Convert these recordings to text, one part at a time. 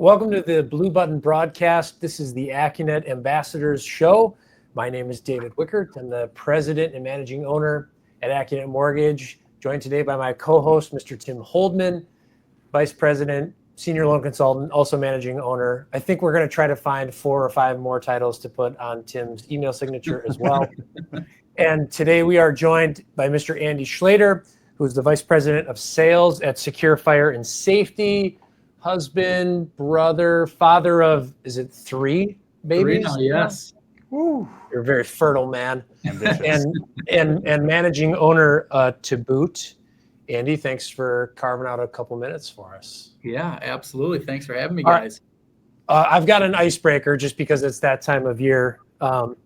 Welcome to the Blue Button broadcast. This is the Accunet Ambassadors Show. My name is David Wickert. I'm the president and managing owner at Accunet Mortgage, joined today by my co-host, Mr. Tim Holdmann, vice president, senior loan consultant, also managing owner. I think we're going to try to find 4 or 5 more titles to put on Tim's email signature as well. And today we are joined by Mr. Andy Schlater, who's the vice president of sales at Secure Fire and Safety. Husband, brother, father of, is it 3 babies? 3 now, yes. Woo. You're a very fertile man. Ambitious. And managing owner to boot. Andy, thanks for carving out a couple minutes for us. Yeah, absolutely. Thanks for having me, All guys. Right. I've got an icebreaker just because it's that time of year. And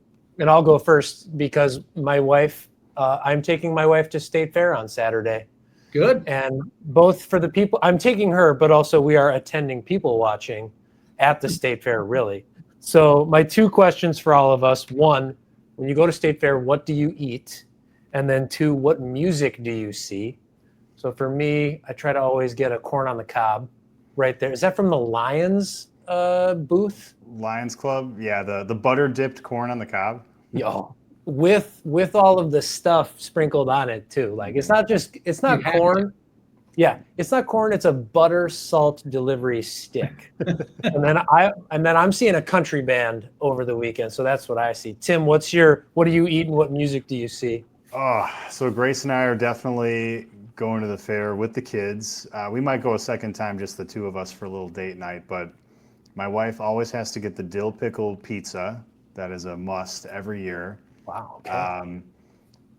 I'll go first because my wife, I'm taking my wife to State Fair on Saturday. Good. And both for the people, I'm taking her, but also we are attending people watching at the State Fair, really. So my 2 questions for all of us. 1, when you go to State Fair, what do you eat? And then 2, what music do you see? So for me, I try to always get a corn on the cob right there. Is that from the Lions booth? Lions Club, yeah, the butter dipped corn on the cob. Yo, with all of the stuff sprinkled on it too. Like it's not corn. Yeah, it's not corn. It's a butter salt delivery stick. and then I'm seeing a country band over the weekend. So that's what I see. Tim, what do you eat and what music do you see? Oh, so Grace and I are definitely going to the fair with the kids. We might go a second time, just the 2 of us for a little date night. But my wife always has to get the dill pickle pizza. That is a must every year. Wow. Okay.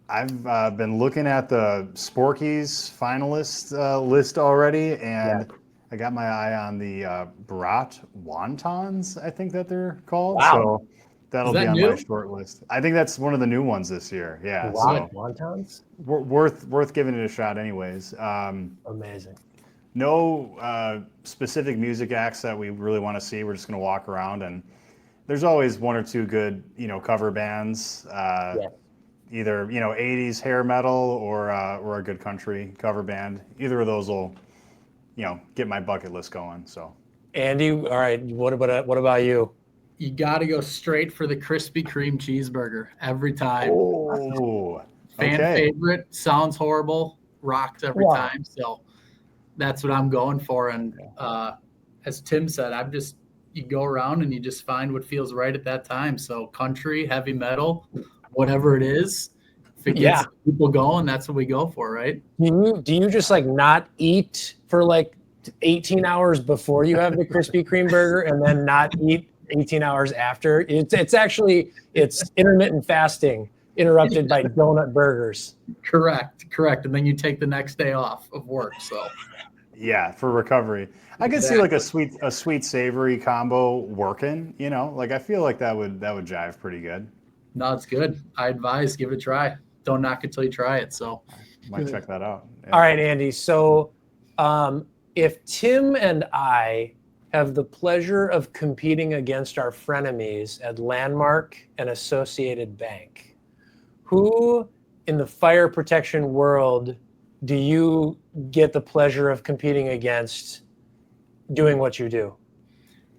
I've been looking at the Sporky's finalist list already, and I got my eye on the Brat wontons, I think that they're called. Wow. So that'll be on new? my short list. I think that's one of the new ones this year. Yeah. Wow. So Wontons? worth giving it a shot anyways. Amazing. No specific music acts that we really want to see. We're just going to walk around, and there's always 1 or 2 good, cover bands. Either 80s hair metal or a good country cover band. Either of those will, get my bucket list going. So, Andy, all right. What about you? You got to go straight for the Krispy Kreme cheeseburger every time. Oh, Fan favorite. Sounds horrible. Rocks every time. So that's what I'm going for. And as Tim said, you go around and you just find what feels right at that time. So country, heavy metal, whatever it is, if it gets people going, that's what we go for, right? Do you just not eat for 18 hours before you have the Krispy Kreme burger and then not eat 18 hours after? It's intermittent fasting interrupted by donut burgers. Correct. And then you take the next day off of work. So yeah, for recovery. I could see a sweet savory combo working, I feel like that would jive pretty good. No, it's good. I advise give it a try. Don't knock it till you try it. So might check that out. Yeah. All right, Andy. So if Tim and I have the pleasure of competing against our frenemies at Landmark and Associated Bank, who in the fire protection world do you get the pleasure of competing against doing what you do?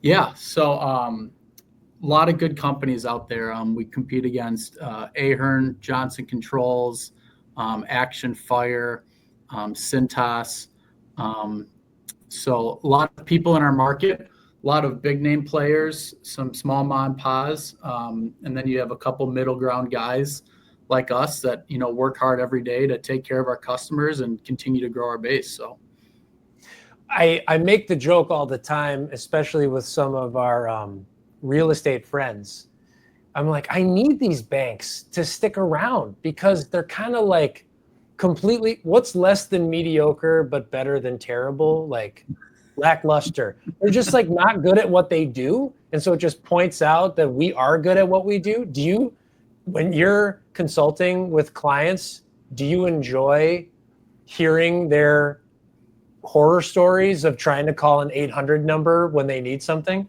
Yeah. So a lot of good companies out there. We compete against Ahern, Johnson Controls, Action Fire, Cintas. So a lot of people in our market, a lot of big name players, some small mom and pa's, and then you have a couple middle ground guys like us that work hard every day to take care of our customers and continue to grow our base. So I make the joke all the time, especially with some of our real estate friends. I'm like, I need these banks to stick around because they're kind of completely, what's less than mediocre but better than terrible? Lackluster. They're just not good at what they do. And so it just points out that we are good at what we do. When you're consulting with clients, do you enjoy hearing their horror stories of trying to call an 800 number when they need something?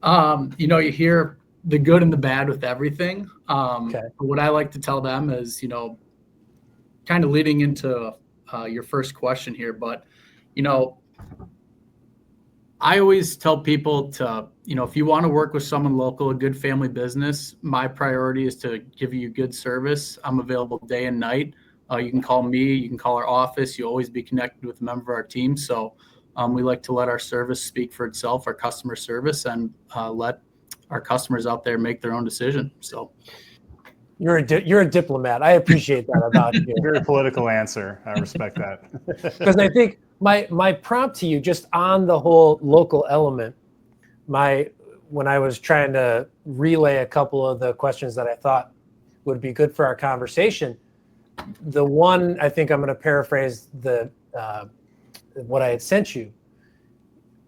You hear the good and the bad with everything. Okay. What I like to tell them is, kind of leading into your first question here, but, I always tell people to, if you want to work with someone local, a good family business, my priority is to give you good service. I'm available day and night. You can call me, you can call our office. You'll always be connected with a member of our team. So we like to let our service speak for itself, our customer service, and let our customers out there make their own decision. So you're a diplomat. I appreciate that about you. Very political answer. I respect that. Because I think my prompt to you, just on the whole local element, when I was trying to relay a couple of the questions that I thought would be good for our conversation, the one, I think I'm going to paraphrase what I had sent you.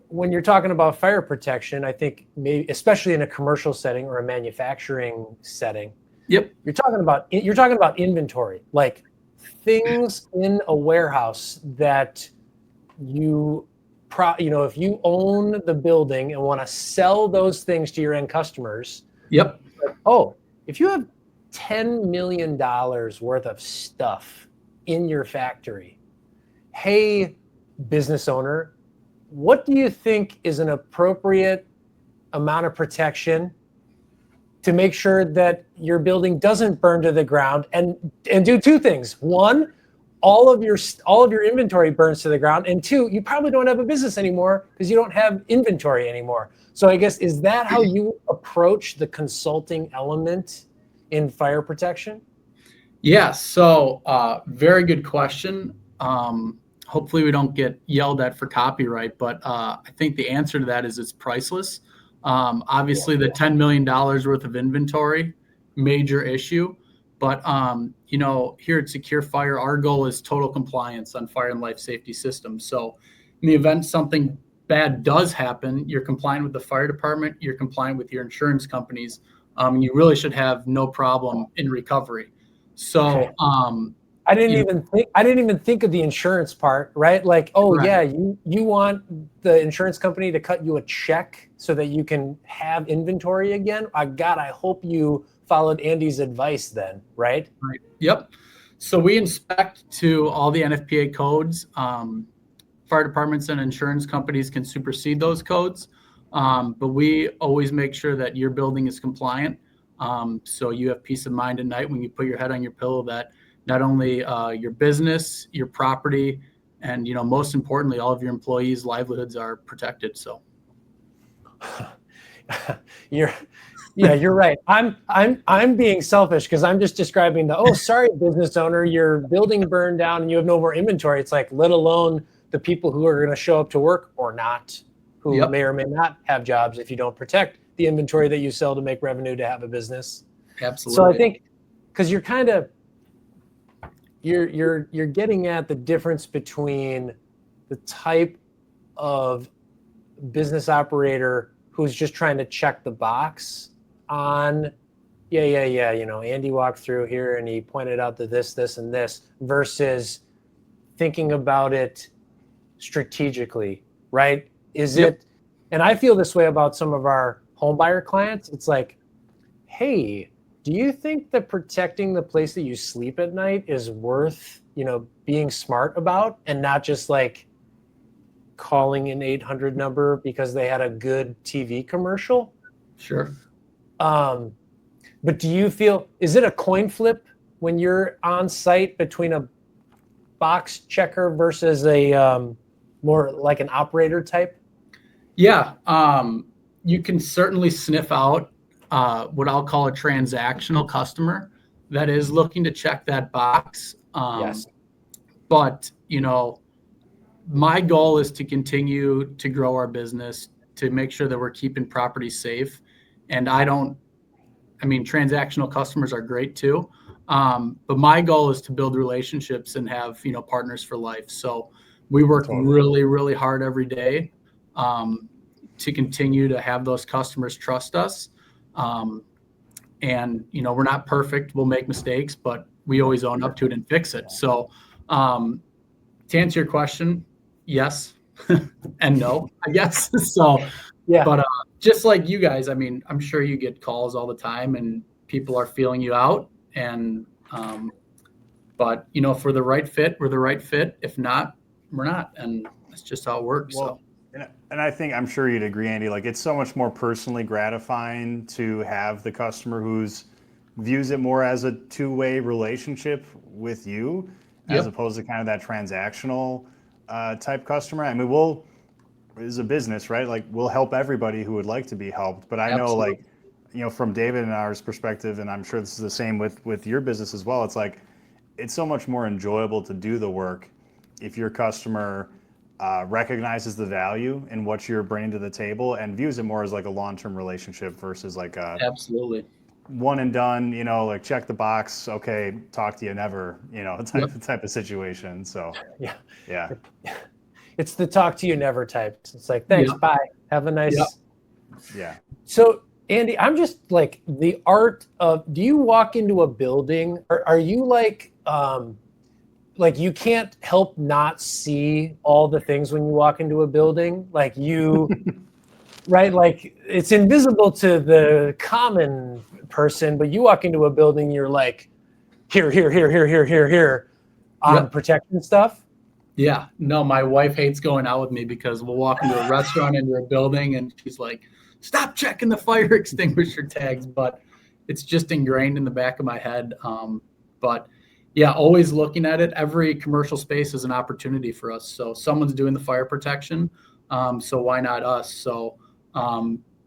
When you're talking about fire protection, I think maybe, especially in a commercial setting or a manufacturing setting, yep, you're talking about inventory, like things in a warehouse that if you own the building and want to sell those things to your end customers. Yep. If you have $10 million worth of stuff in your factory, hey, business owner, what do you think is an appropriate amount of protection to make sure that your building doesn't burn to the ground, and do two things. One, all of your inventory burns to the ground, and two, you probably don't have a business anymore because you don't have inventory anymore. So I guess, is that how you approach the consulting element in fire protection? Yeah, so very good question. Hopefully we don't get yelled at for copyright, but I think the answer to that is it's priceless. Obviously, the $10 million worth of inventory, major issue. But, here at Secure Fire, our goal is total compliance on fire and life safety systems. So in the event something bad does happen, you're compliant with the fire department, you're compliant with your insurance companies, and you really should have no problem in recovery. So I didn't even think of the insurance part, right? Like, Right. Yeah, you want the insurance company to cut you a check so that you can have inventory again. I hope you followed Andy's advice then, right? Right. Yep. So we inspect to all the NFPA codes. Fire departments and insurance companies can supersede those codes, but we always make sure that your building is compliant. So you have peace of mind at night when you put your head on your pillow that not only your business, your property, and most importantly, all of your employees' livelihoods are protected. So you're right. I'm being selfish because I'm just describing sorry, business owner, your building burned down and you have no more inventory. It's like, let alone the people who are going to show up to work or not, who Yep. may or may not have jobs if you don't protect the inventory that you sell to make revenue to have a business. Absolutely. So I think, because you're kind of you're getting at the difference between the type of business operator who's just trying to check the box on, Andy walked through here and he pointed out that this, and this, versus thinking about it strategically, right? And I feel this way about some of our home buyer clients. It's like, hey, do you think that protecting the place that you sleep at night is worth, being smart about, and not just like calling an 800 number because they had a good TV commercial? Sure. But do you feel, is it a coin flip when you're on site between a box checker versus a more like an operator type? Yeah. You can certainly sniff out what I'll call a transactional customer that is looking to check that box. Yes. But, my goal is to continue to grow our business, to make sure that we're keeping properties safe. And transactional customers are great too. But my goal is to build relationships and have, partners for life. So we work really, really hard every day to continue to have those customers trust us. And, we're not perfect. We'll make mistakes, but we always own up to it and fix it. So to answer your question, yes and no, I guess. So, yeah. But just like you guys, I'm sure you get calls all the time and people are feeling you out. And, but, if we're the right fit, we're the right fit. If not, we're not. And that's just how it works. Well, And I think, I'm sure you'd agree, Andy, like it's so much more personally gratifying to have the customer who's views it more as a two-way relationship with you, as opposed to kind of that transactional type customer. I mean, as a business, right? Like we'll help everybody who would like to be helped. But I know, like, from David and ours perspective, and I'm sure this is the same with your business as well. It's like, it's so much more enjoyable to do the work if your customer recognizes the value in what you're bringing to the table and views it more as like a long-term relationship versus like a absolutely one and done, like check the box, okay, talk to you never, type of situation. So yeah. It's the talk to you never type. It's like, thanks, bye, have a nice. Yeah. So Andy, I'm just like, the art of, do you walk into a building, or are you like you can't help not see all the things when you walk into a building, like you, right? Like it's invisible to the common person, but you walk into a building, you're like, here, on protection stuff. Yeah, no, my wife hates going out with me because we'll walk into a restaurant, into a building, and she's like, stop checking the fire extinguisher tags. But it's just ingrained in the back of my head. But yeah, always looking at it. Every commercial space is an opportunity for us. So someone's doing the fire protection. So why not us? So,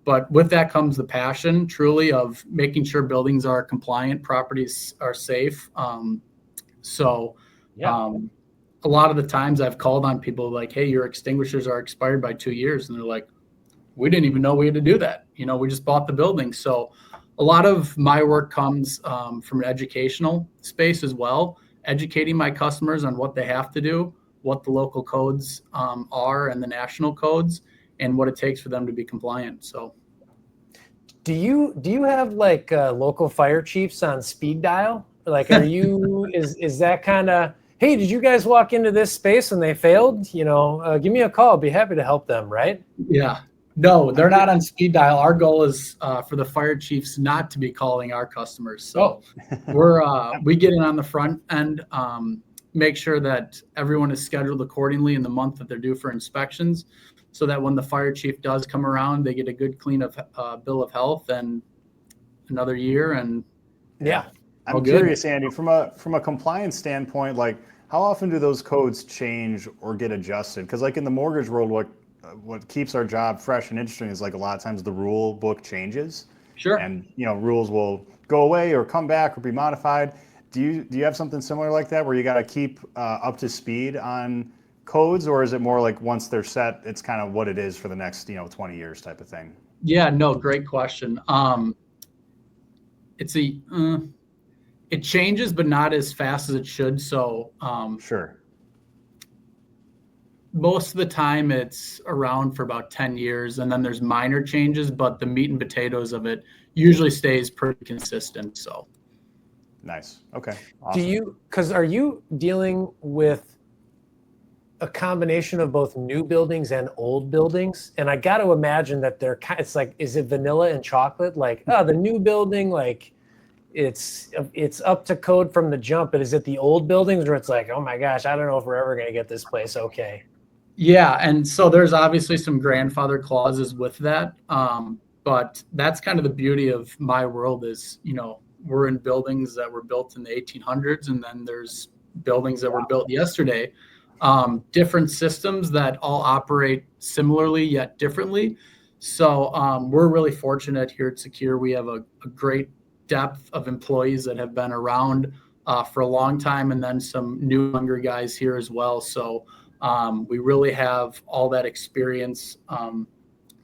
but with that comes the passion truly of making sure buildings are compliant, properties are safe. A lot of the times I've called on people like, hey, your extinguishers are expired by 2 years. And they're like, we didn't even know we had to do that. We just bought the building. So a lot of my work comes from an educational space as well, educating my customers on what they have to do, what the local codes are and the national codes, and what it takes for them to be compliant. So do you have like local fire chiefs on speed dial? Like, are you, is that kind of, hey, did you guys walk into this space and they failed? Give me a call. I'll be happy to help them, right? Yeah. No, they're not on speed dial. Our goal is for the fire chiefs not to be calling our customers. So we get in on the front end, make sure that everyone is scheduled accordingly in the month that they're due for inspections, so that when the fire chief does come around, they get a good clean bill of health and another year. And I'm curious, Andy, from a compliance standpoint, like how often do those codes change or get adjusted? Because like in the mortgage world, what keeps our job fresh and interesting is like a lot of times the rule book changes. Sure. And rules will go away or come back or be modified. Do you have something similar like that where you got to keep up to speed on codes, or is it more like once they're set, it's kind of what it is for the next 20 years type of thing? Yeah, no, great question. It changes, but not as fast as it should. So sure. Most of the time it's around for about 10 years, and then there's minor changes, but the meat and potatoes of it usually stays pretty consistent. So nice. Okay. Awesome. Are you dealing with a combination of both new buildings and old buildings? And I got to imagine that it's like, is it vanilla and chocolate? Like, the new building, like it's up to code from the jump, but is it the old buildings where it's like, oh my gosh, I don't know if we're ever going to get this place okay? Yeah, and so there's obviously some grandfather clauses with that, but that's kind of the beauty of my world is, we're in buildings that were built in the 1800s, and then there's buildings that were built yesterday, different systems that all operate similarly yet differently. So we're really fortunate here at Secure. We have a great depth of employees that have been around for a long time, and then some new younger guys here as well. So we really have all that experience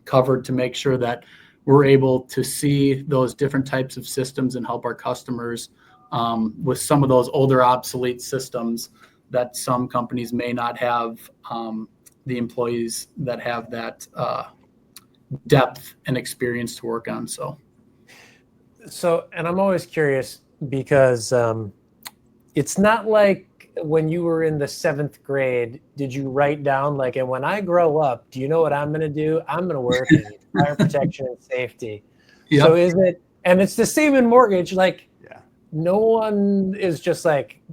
covered to make sure that we're able to see those different types of systems and help our customers with some of those older obsolete systems that some companies may not have the employees that have that depth and experience to work on. So, and I'm always curious because it's not like when you were in the 7th grade, did you write down like, and when I grow up, do you know what I'm going to do? I'm going to work in fire protection and safety. Yep. So is it, and it's the same in mortgage, like no one is just like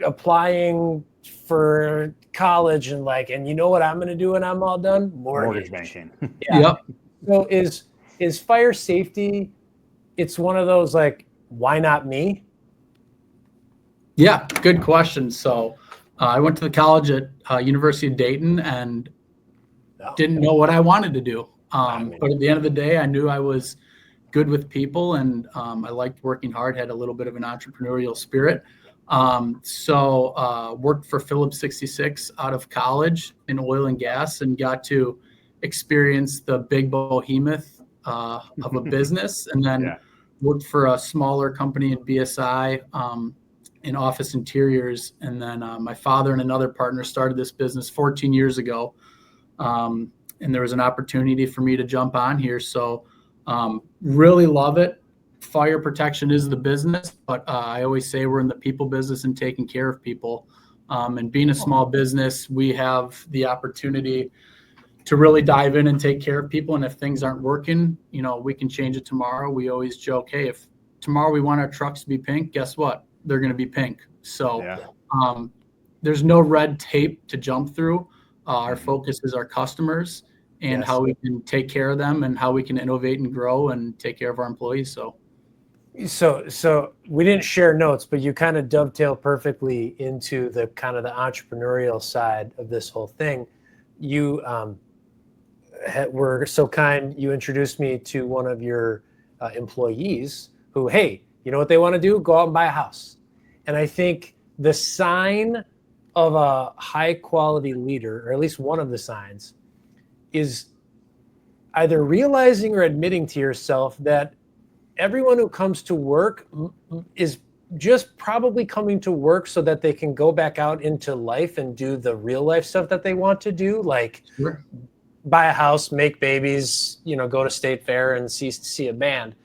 applying for college and and you know what I'm going to do when I'm all done? Mortgage banking. Yeah. Yep. So is fire safety, it's one of those why not me? Yeah, good question. So I went to the college at University of Dayton and didn't know what I wanted to do. But at the end of the day, I knew I was good with people, and I liked working hard, had a little bit of an entrepreneurial spirit. So worked for Phillips 66 out of college in oil and gas, and got to experience the big behemoth of a business, and then worked for a smaller company in BSI in office interiors. And then my father and another partner started this business 14 years ago. And there was an opportunity for me to jump on here. So really love it. Fire protection is the business, but I always say we're in the people business and taking care of people. And being a small business, we have the opportunity to really dive in and take care of people. And if things aren't working, we can change it tomorrow. We always joke, hey, if tomorrow we want our trucks to be pink, guess what? They're going to be pink. So there's no red tape to jump through. Our focus is our customers and how we can take care of them and how we can innovate and grow and take care of our employees. So we didn't share notes, but you kind of dovetail perfectly into the kind of the entrepreneurial side of this whole thing. You were so kind. You introduced me to one of your employees who, hey, you know what they want to do? Go out and buy a house. And I think the sign of a high quality leader, or at least one of the signs, is either realizing or admitting to yourself that everyone who comes to work is just probably coming to work so that they can go back out into life and do the real life stuff that they want to do, like buy a house, make babies, go to State Fair and see a band.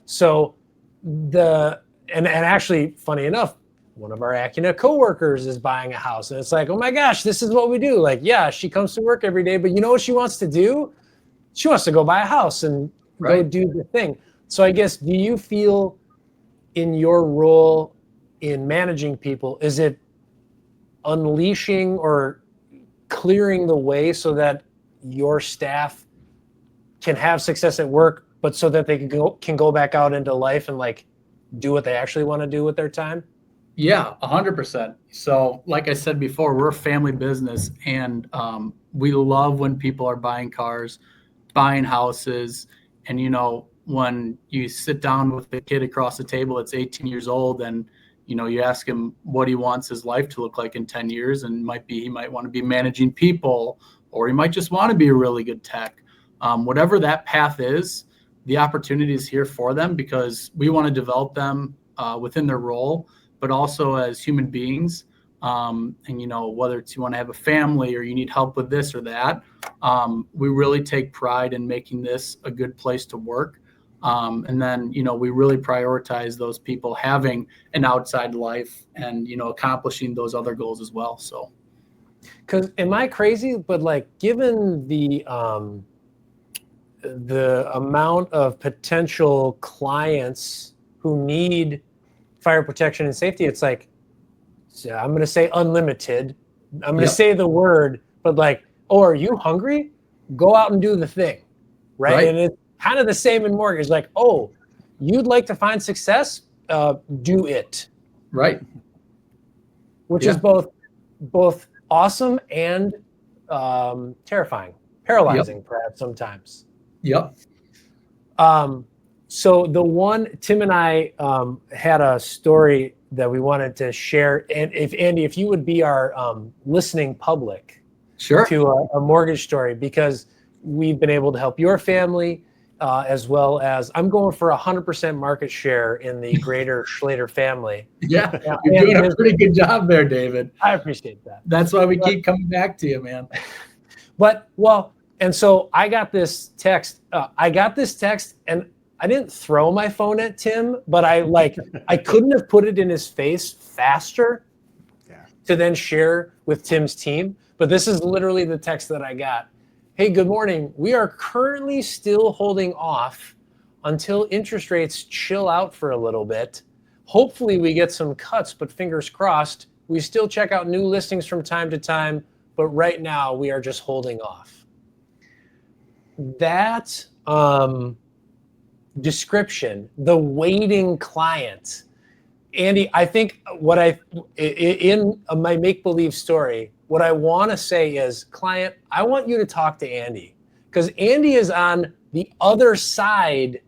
So and actually, funny enough, one of our Accunet coworkers is buying a house, and it's like, oh my gosh, this is what we do. She comes to work every day, but you know what she wants to do? She wants to go buy a house and go do the thing. So I guess, do you feel in your role in managing people, is it unleashing or clearing the way so that your staff can have success at work, but so that they can go back out into life and do what they actually want to do with their time? Yeah, 100%. So like I said before, we're a family business, and we love when people are buying cars, buying houses. And, when you sit down with the kid across the table that's 18 years old and, you ask him what he wants his life to look like in 10 years, and he might want to be managing people, or he might just want to be a really good tech. Whatever that path is, the opportunity is here for them, because we want to develop them within their role, but also as human beings. And, whether it's you want to have a family or you need help with this or that, we really take pride in making this a good place to work. And then, we really prioritize those people having an outside life and, accomplishing those other goals as well. So, because am I crazy? But given the amount of potential clients who need fire protection and safety, it's I'm going to say unlimited. I'm going to say the word, but are you hungry? Go out and do the thing, right? And it's kind of the same in mortgage. You'd like to find success? Do it. Right. Which is both awesome and terrifying, paralyzing, perhaps sometimes. Yep. So the one, Tim and I had a story that we wanted to share. And Andy, if you would be our listening public to a mortgage story, because we've been able to help your family as well as I'm going for 100% market share in the greater Schlater family. Yeah, you're doing a pretty good job there, David. I appreciate that. That's why we keep coming back to you, man. And so I got this text. And I didn't throw my phone at Tim, but I couldn't have put it in his face faster to then share with Tim's team. But this is literally the text that I got. Hey, good morning. We are currently still holding off until interest rates chill out for a little bit. Hopefully we get some cuts, but fingers crossed. We still check out new listings from time to time. but right now we are just holding off. That description, the waiting client, Andy, I think in my make-believe story, what I want to say is, client, I want you to talk to Andy, because Andy is on the other side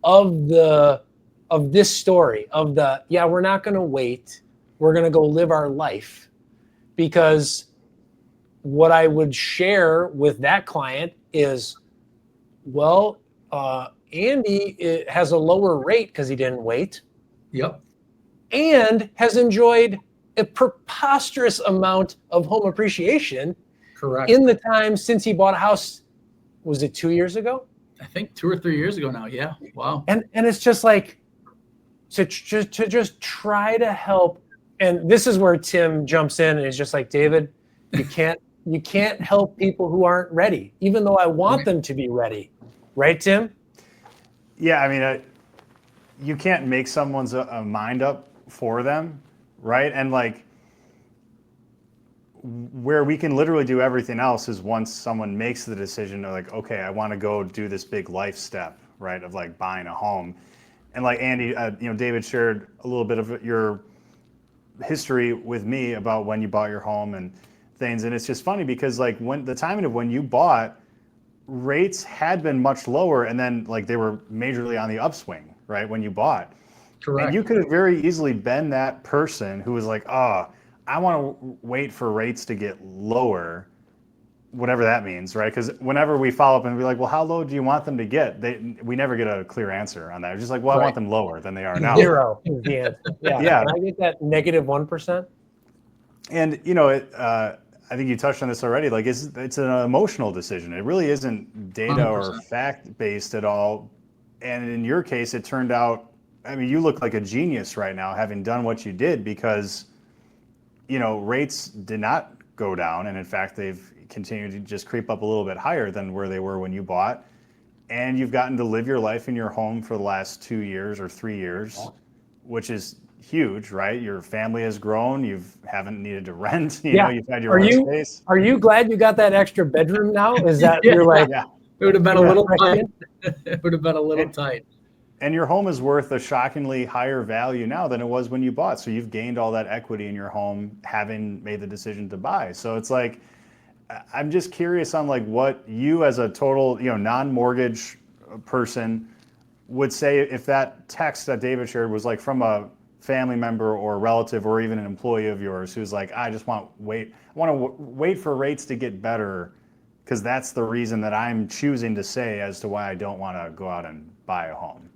of this story of we're not going to wait. We're going to go live our life. Because what I would share with that client is, Andy has a lower rate because he didn't wait. Yep. And has enjoyed a preposterous amount of home appreciation. Correct. In the time since he bought a house. Was it 2 years ago? I think 2 or 3 years ago now. Yeah. Wow. And it's just like, to just try to help. And this is where Tim jumps in and is just like, David, you can't help people who aren't ready, even though I want them to be ready. Right, Tim? Yeah, I mean, you can't make someone's mind up for them, right? And like, where we can literally do everything else is once someone makes the decision, they're like, okay, I want to go do this big life step, right, of like buying a home. And like Andy, David shared a little bit of your history with me about when you bought your home and things. And it's just funny because like when the timing of when you bought, rates had been much lower, and then like they were majorly on the upswing, right, when you bought. Correct. And you could have very easily been that person who was like, I want to wait for rates to get lower, whatever that means, right? Because whenever we follow up and be like, well, how low do you want them to get? We never get a clear answer on that. It's just like, well, I want them lower than they are now. 0 is the answer. Yeah. Can I get that negative 1%? And, I think you touched on this already. Like, it's an emotional decision. It really isn't data 100%. Or fact-based at all. And in your case, it turned out, I mean, you look like a genius right now, having done what you did, because, rates did not go down. And in fact, they've continued to just creep up a little bit higher than where they were when you bought. And you've gotten to live your life in your home for the last 2 years or 3 years, which is huge, right? Your family has grown. You haven't needed to rent. You've had your own space. Are you glad you got that extra bedroom now? Is that you're like, it would have been a little tight. It would have been a little tight. And your home is worth a shockingly higher value now than it was when you bought. So you've gained all that equity in your home, having made the decision to buy. So it's like, I'm just curious on like what you as a total, non-mortgage person would say if that text that David shared was like from a family member or relative or even an employee of yours who's like, I want to wait for rates to get better, because that's the reason that I'm choosing to say as to why I don't want to go out and buy a home.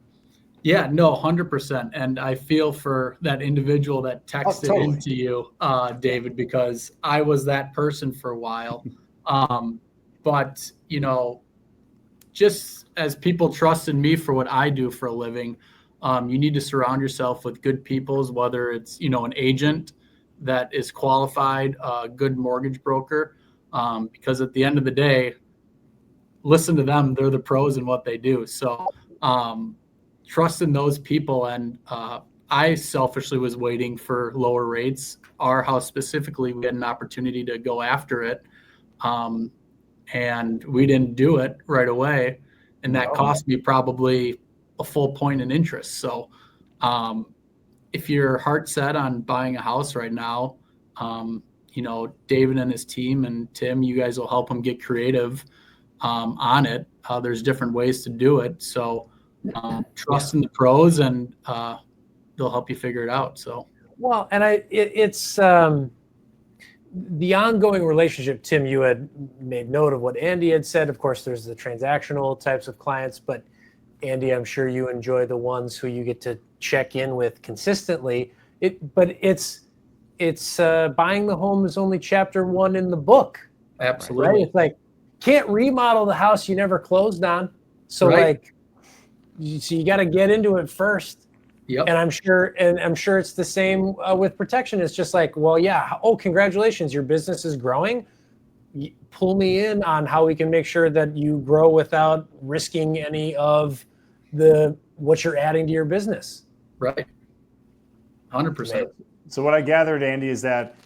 Yeah, no, 100%. And I feel for that individual that texted into you, David, because I was that person for a while. But, just as people trust in me for what I do for a living, you need to surround yourself with good people, whether it's, an agent that is qualified, a good mortgage broker, because at the end of the day, listen to them. They're the pros in what they do. So trust in those people. And I selfishly was waiting for lower rates. Our house specifically, we had an opportunity to go after it. And we didn't do it right away. And that cost me probably a full point in interest. So if you're heart set on buying a house right now, David and his team and Tim, you guys will help them get creative on it. There's different ways to do it. So trust in the pros, and they'll help you figure it out. So, well, and it's the ongoing relationship. Tim, you had made note of what Andy had said. Of course, there's the transactional types of clients, but Andy, I'm sure you enjoy the ones who you get to check in with consistently. But it's buying the home is only chapter 1 in the book. Absolutely. Right? It's like, can't remodel the house you never closed on. So you got to get into it first. Yep. And I'm sure it's the same with protection. It's just like, well, yeah. Oh, congratulations. Your business is growing. Pull me in on how we can make sure that you grow without risking any of what you're adding to your business. Right. 100%. So what I gathered, Andy, is that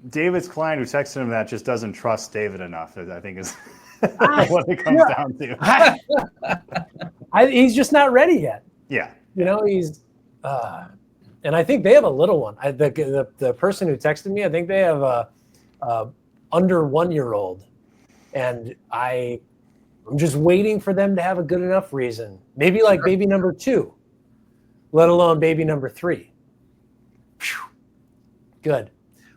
David's client who texted him that just doesn't trust David enough, I think is what it comes down to. He's just not ready yet. Yeah. He's, and I think they have a little one. The person who texted me, I think they have a under 1-year-old, and I'm just waiting for them to have a good enough reason. Maybe like baby number 2, let alone baby number 3. Whew. Good.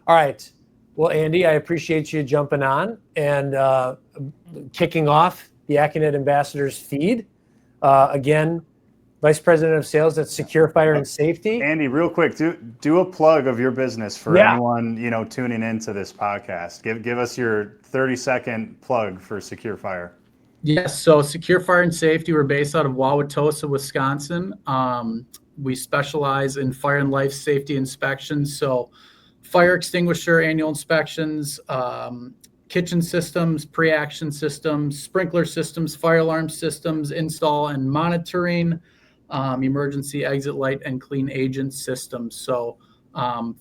All right. Well, Andy, I appreciate you jumping on and kicking off the Accunet Ambassadors feed. Again, Vice President of Sales at Secure Fire and Safety. Andy, real quick, do a plug of your business for anyone tuning into this podcast. Give us your 30-second plug for Secure Fire. Yes, so Secure Fire and Safety, we're based out of Wauwatosa, Wisconsin. We specialize in fire and life safety inspections, so fire extinguisher annual inspections, kitchen systems, pre-action systems, sprinkler systems, fire alarm systems, install and monitoring, emergency exit light and clean agent systems. So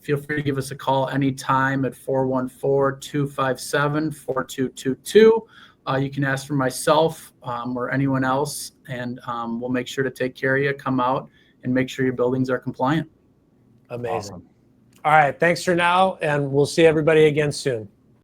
feel free to give us a call anytime at 414-257-4222. You can ask for myself or anyone else, and we'll make sure to take care of you, come out, and make sure your buildings are compliant. Amazing. Awesome. All right. Thanks for now, and we'll see everybody again soon.